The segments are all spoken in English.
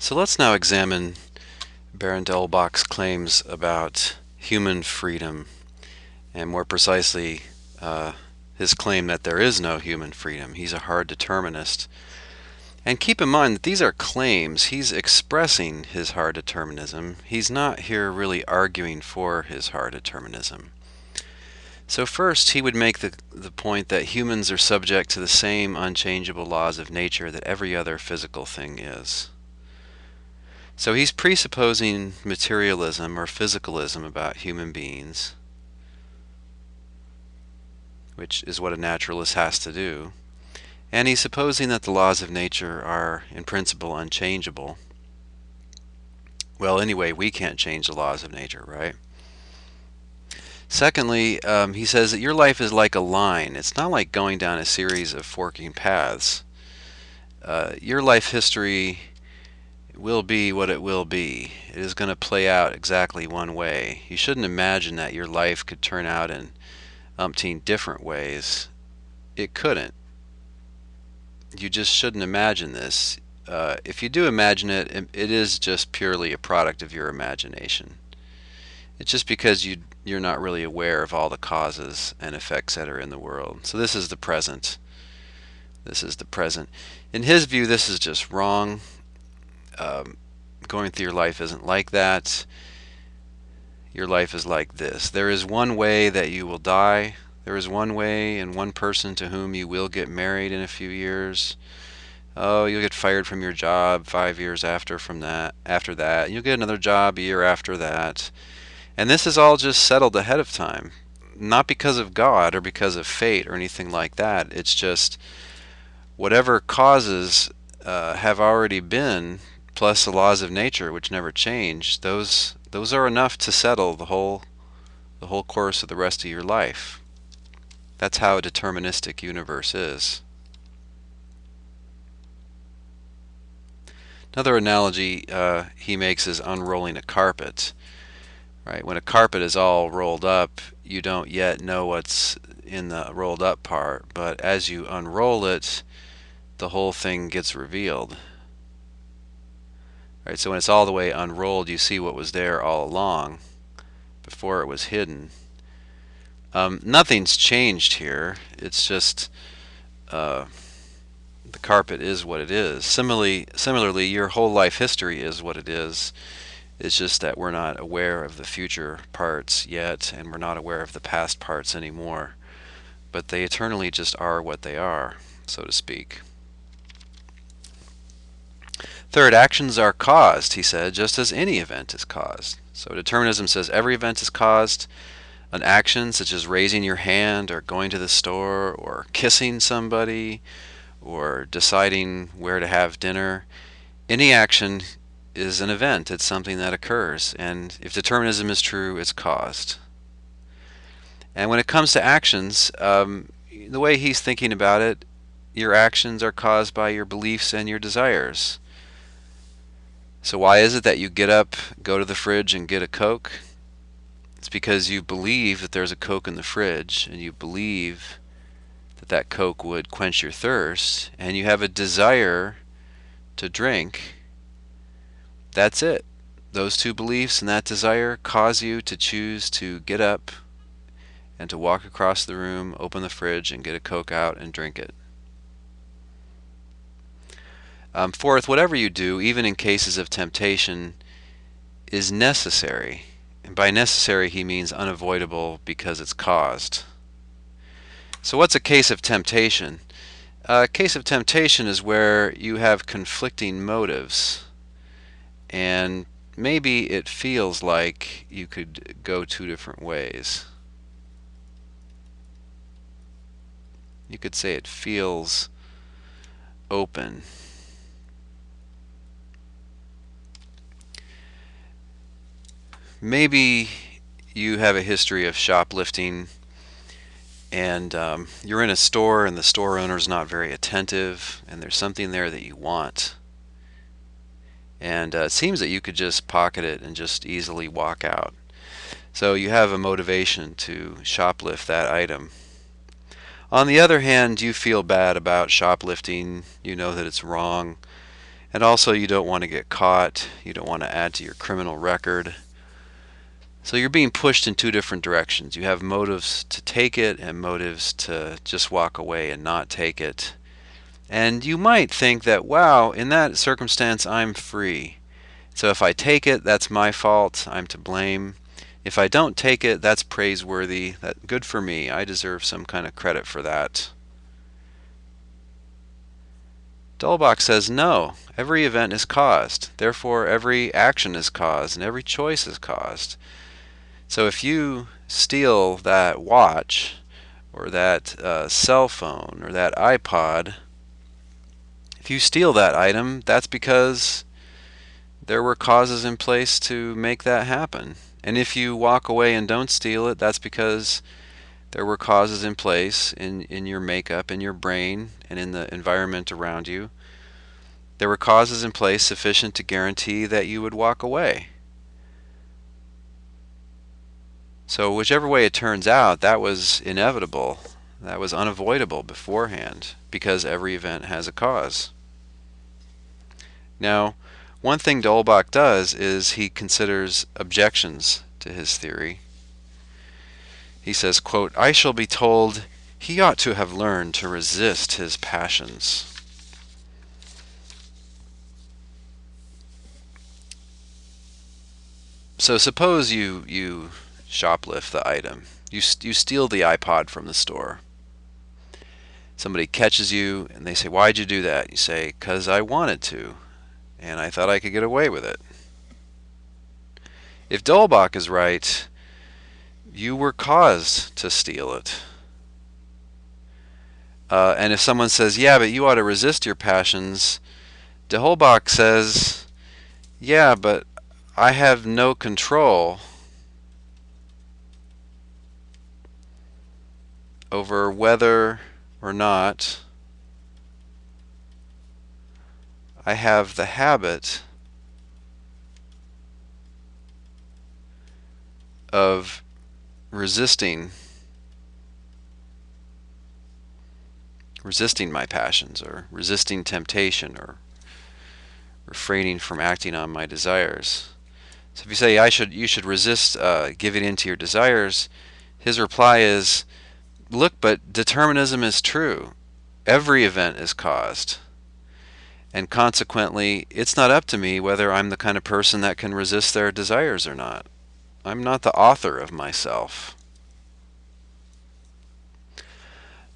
So let's now examine Baron Delbach's claims about human freedom, and more precisely, his claim that there is no human freedom. He's a hard determinist. And keep in mind that these are claims. He's expressing his hard determinism. He's not here really arguing for his hard determinism. So first, he would make the point that humans are subject to the same unchangeable laws of nature that every other physical thing is. So he's presupposing materialism or physicalism about human beings, which is what a naturalist has to do. And he's supposing that the laws of nature are, in principle, unchangeable. Well, anyway, we can't change the laws of nature, right? Secondly, he says that your life is like a line. It's not like going down a series of forking paths. Your life history will be what it will be. It is going to play out exactly one way. You shouldn't imagine that your life could turn out in umpteen different ways. It couldn't. You just shouldn't imagine this. If you do imagine it, it is just purely a product of your imagination. It's just because you're not really aware of all the causes and effects that are in the world. So this is the present. This is the present. In his view, this is just wrong. Going through your life isn't like that. Your life is like this. There is one way that you will die. There is one way and one person to whom you will get married in a few years. Oh, you'll get fired from your job 5 years after that. You'll get another job a year after that. And this is all just settled ahead of time. Not because of God or because of fate or anything like that. It's just whatever causes have already been, plus the laws of nature which never change, those are enough to settle the whole course of the rest of your life. That's how a deterministic universe is. Another analogy he makes is unrolling a carpet. Right? When a carpet is all rolled up, you don't yet know what's in the rolled up part, but as you unroll it, the whole thing gets revealed. Right? So when it's all the way unrolled, you see what was there all along before it was hidden. Nothing's changed here. It's just the carpet is what it is. Similarly, your whole life history is what it is. It's just that we're not aware of the future parts yet, and we're not aware of the past parts anymore. But they eternally just are what they are, so to speak. Third, actions are caused, he said, just as any event is caused. So determinism says every event is caused. An action such as raising your hand or going to the store or kissing somebody or deciding where to have dinner, any action is an event. It's something that occurs, and if determinism is true, it's caused. And when it comes to actions, the way he's thinking about it, your actions are caused by your beliefs and your desires. So why is it that you get up, go to the fridge, and get a Coke? It's because you believe that there's a Coke in the fridge, and you believe that that Coke would quench your thirst, and you have a desire to drink. That's it. Those two beliefs and that desire cause you to choose to get up and to walk across the room, open the fridge, and get a Coke out and drink it. Fourth, whatever you do, even in cases of temptation, is necessary. And by necessary, he means unavoidable because it's caused. So what's a case of temptation? A case of temptation is where you have conflicting motives, and maybe it feels like you could go two different ways. You could say it feels open. Maybe you have a history of shoplifting, and you're in a store and the store owner's not very attentive, and there's something there that you want. And it seems that you could just pocket it and just easily walk out. So you have a motivation to shoplift that item. On the other hand, you feel bad about shoplifting. You know that it's wrong. And also, you don't want to get caught. You don't want to add to your criminal record. So you're being pushed in two different directions. You have motives to take it and motives to just walk away and not take it. And you might think that, wow, in that circumstance, I'm free. So if I take it, that's my fault. I'm to blame. If I don't take it, that's praiseworthy. That good for me. I deserve some kind of credit for that. Dolbach says no. Every event is caused. Therefore, every action is caused and every choice is caused. So if you steal that watch or that cell phone or that iPod, if you steal that item, that's because there were causes in place to make that happen. And if you walk away and don't steal it, that's because there were causes in place in your makeup, in your brain, and in the environment around you. There were causes in place sufficient to guarantee that you would walk away. So whichever way it turns out, that was inevitable. That was unavoidable beforehand, because every event has a cause. Now, one thing Dolbach does is he considers objections to his theory. He says, quote, "I shall be told he ought to have learned to resist his passions." So suppose you shoplift the item. You steal the iPod from the store. Somebody catches you and they say, "Why'd you do that?" You say, "'Cause I wanted to, and I thought I could get away with it." If Dolbach is right, you were caused to steal it. And if someone says, "Yeah, but you ought to resist your passions," Dolbach says, "Yeah, but I have no control over whether or not I have the habit of resisting my passions, or resisting temptation, or refraining from acting on my desires." So if you say you should resist giving in to your desires, his reply is, "Look, but determinism is true. Every event is caused. And consequently, it's not up to me whether I'm the kind of person that can resist their desires or not. I'm not the author of myself."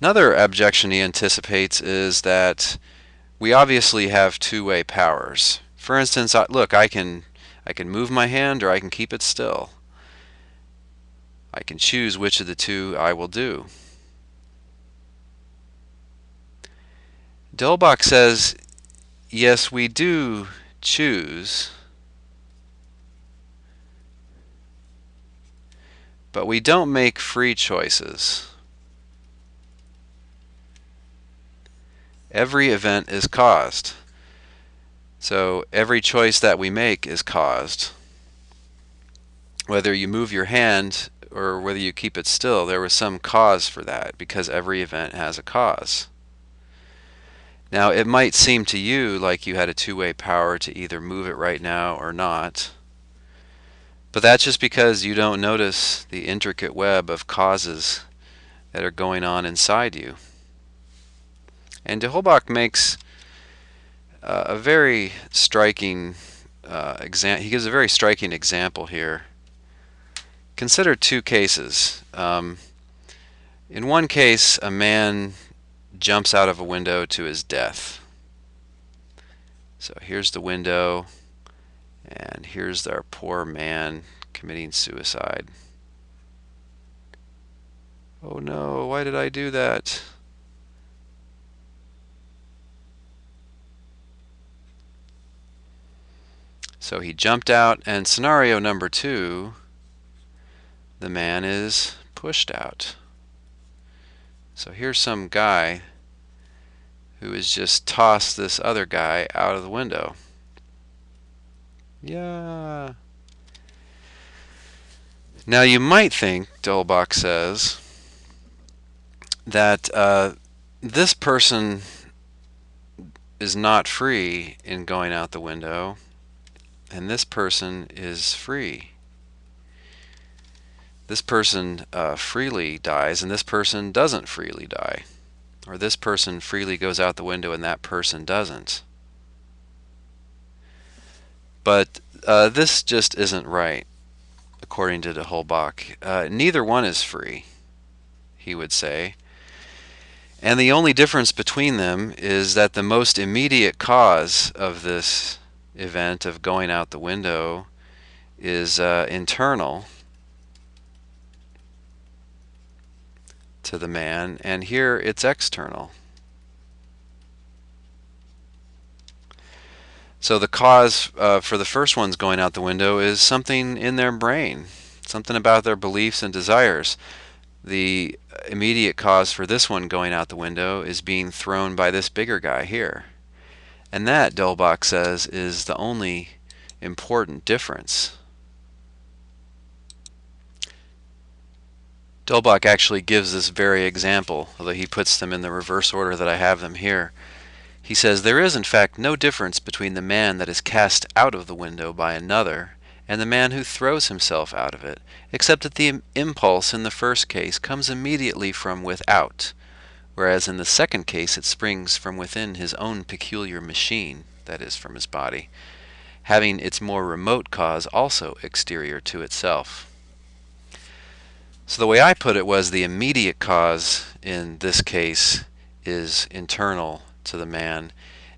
Another objection he anticipates is that we obviously have two-way powers. For instance, look, I can move my hand or I can keep it still. I can choose which of the two I will do. Dolbach says, yes, we do choose, but we don't make free choices. Every event is caused. So every choice that we make is caused. Whether you move your hand or whether you keep it still, there was some cause for that, because every event has a cause. Now, it might seem to you like you had a two-way power to either move it right now or not, but that's just because you don't notice the intricate web of causes that are going on inside you. And de Holbach makes a very striking example. He gives a very striking example here. Consider two cases. In one case, a man jumps out of a window to his death. So here's the window, and here's our poor man committing suicide. Oh no, why did I do that? So he jumped out, and scenario number 2, the man is pushed out. So here's some guy who has just tossed this other guy out of the window. Yeah. Now you might think, Dolbach says, that this person is not free in going out the window, and this person is free. This person freely dies, and this person doesn't freely die. Or this person freely goes out the window, and that person doesn't. But this just isn't right, according to de Holbach. Neither one is free, he would say. And the only difference between them is that the most immediate cause of this event of going out the window is internal to the man, and here it's external. So the cause for the first one's going out the window is something in their brain, something about their beliefs and desires. The immediate cause for this one going out the window is being thrown by this bigger guy here. And that, de Holbach says, is the only important difference. De Holbach actually gives this very example, although he puts them in the reverse order that I have them here. He says, there is in fact no difference between the man that is cast out of the window by another and the man who throws himself out of it, except that the impulse in the first case comes immediately from without, whereas in the second case it springs from within his own peculiar machine, that is, from his body, having its more remote cause also exterior to itself. So the way I put it was the immediate cause in this case is internal to the man,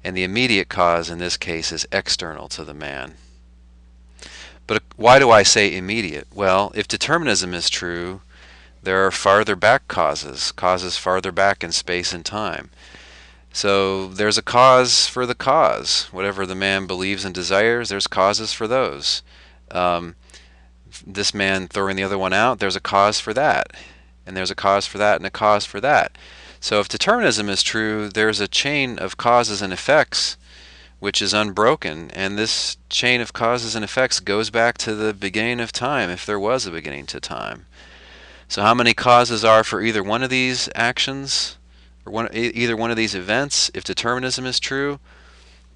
and the immediate cause in this case is external to the man. But why do I say immediate? Well, if determinism is true, there are farther back causes farther back in space and time. So there's a cause for the cause. Whatever the man believes and desires, there's causes for those. This man throwing the other one out, there's a cause for that. And there's a cause for that and a cause for that. So if determinism is true, there's a chain of causes and effects which is unbroken, and this chain of causes and effects goes back to the beginning of time, if there was a beginning to time. So how many causes are for either one of these actions, or either one of these events? If determinism is true,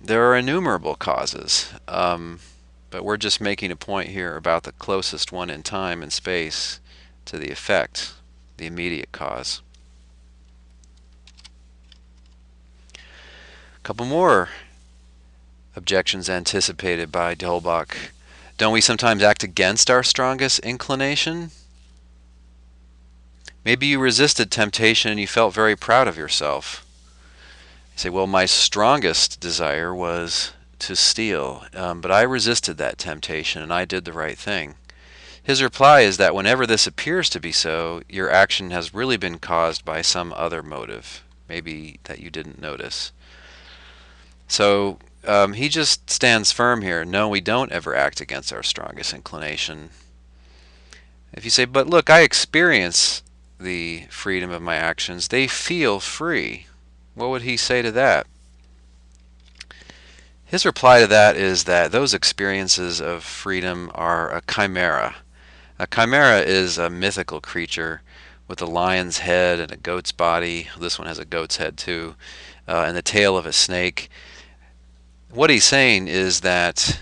there are innumerable causes. But we're just making a point here about the closest one in time and space to the effect, the immediate cause. A couple more objections anticipated by de Holbach. Don't we sometimes act against our strongest inclination? Maybe you resisted temptation and you felt very proud of yourself. You say, well, my strongest desire was to steal, but I resisted that temptation and I did the right thing. His reply is that whenever this appears to be so, your action has really been caused by some other motive, maybe that you didn't notice. So he just stands firm here. No, we don't ever act against our strongest inclination. If you say, but look, I experience the freedom of my actions, they feel free, what would he say to that? His reply to that is that those experiences of freedom are a chimera. A chimera is a mythical creature with a lion's head and a goat's body. This one has a goat's head too, and the tail of a snake. What he's saying is that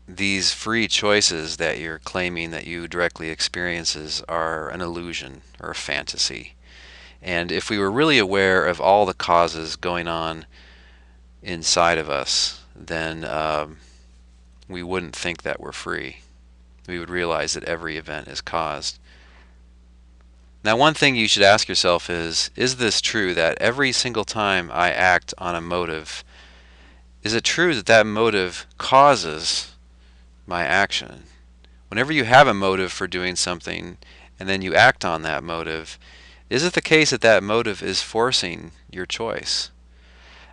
these free choices that you're claiming that you directly experiences are an illusion or a fantasy. And if we were really aware of all the causes going on inside of us, then we wouldn't think that we're free. We would realize that every event is caused. Now, one thing you should ask yourself is this true, that every single time I act on a motive, is it true that that motive causes my action? Whenever you have a motive for doing something and then you act on that motive, is it the case that that motive is forcing your choice?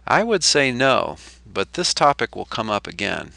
I would say no, but this topic will come up again.